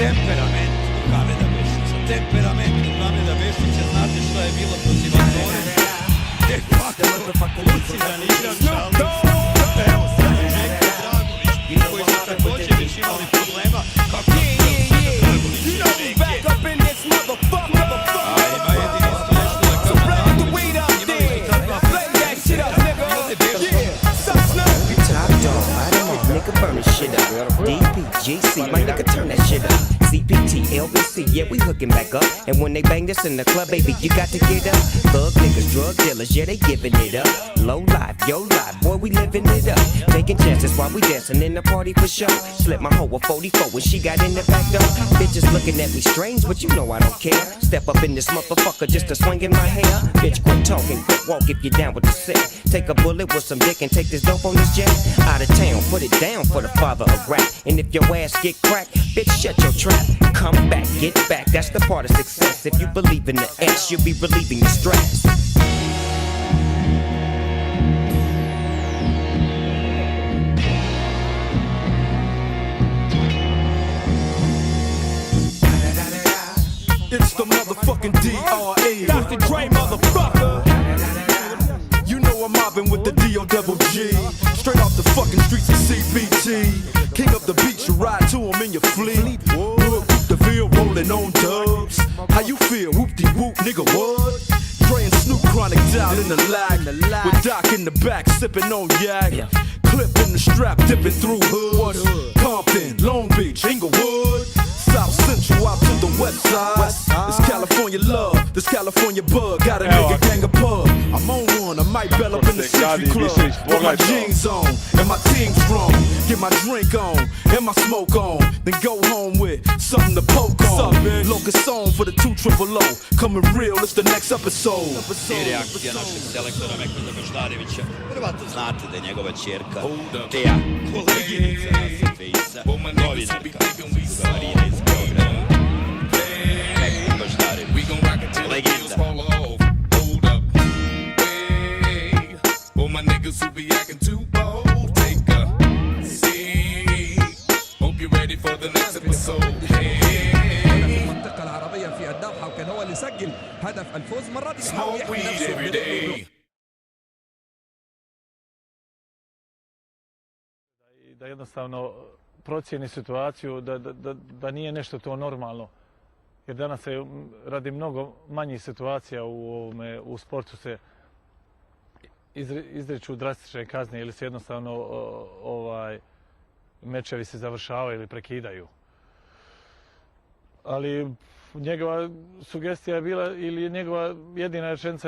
temperament Muhameda Bešića. Temperament Muhameda Bešića, znate šta je bilo protiv Andore? De facto, lucidan igrač, ali evo sad je Željko Dragović, koji su također već imali problema. Kako je Dragović i Željke? A ima jedinstvo nešto da kako Dragović imali su takva Nigga burn this shit up. DPGC, my nigga turn that shit up. CPT, LBC, yeah, we hooking back up. And when they bang this in the club, baby, you got to get up. Thug niggas, drug dealers, yeah, they giving it up. Low life, yo life, boy, we living it up. Taking chances while we dancing in the party for sure. Slip my hoe a 44 when she got in the back door. Bitches looking at me strange, but you know I don't care. Step up in this motherfucker just to swing in my hair. Bitch, quit talking, quit walk if you down with the set. Take a bullet with some dick and take this dope on this jet. Out of town, put it down for the father of rap. And if your ass get cracked, bitch, shut your trap. Come back, get back, that's the part of success. If you believe in the S, you'll be relieving your stress. It's the motherfucking DRE. Dr. Dre, motherfucker. You know I'm mobbing with the D-O-double-G. Straight off the fucking streets of CBT. King of the beach, you ride to him in your fleet. Whoop, the field rolling on dubs. How you feel? Whoop-de-whoop, nigga, what? Dre and Snoop Chronic down in the lag. With Doc in the back, sipping on yak. Clip in the strap, dipping through hood. Compton, Long Beach, Inglewood. South Central out to the west side. This California love, this California bug. Got a nigga gang of pub. I'm on one, I might bell up in the Century Club. Put my jeans on, and my team strong. Get my drink on, and my smoke on. Then go home with something to poke on. Locust song for the 200. Coming real, it's the next episode. I reakcija našeg selektora Mekmeda Baždarevića. Vjerovatno znate da je njegova ćerka Teja, koleginica Nasa Fejsa, novinarka Marina iz Beograda. Mekmed Baždarević, legenda. All my niggas who be acting too bold, take a seat. Hope you're ready for the next episode. المنطقة العربية في الدوحة وكان هو اللي سجل هدف الفوز مرة دي بيحاول Smoke يحمي weed نفسه every day. Da jednostavno procijeni situaciju, da nije nešto to normalno. Jer danas se radi mnogo manjih situacija u sportu se izriču drastične kazne ili se jednostavno mečevi se završavaju ili prekidaju. Ali njegova sugestija je bila ili njegova jedina rečenica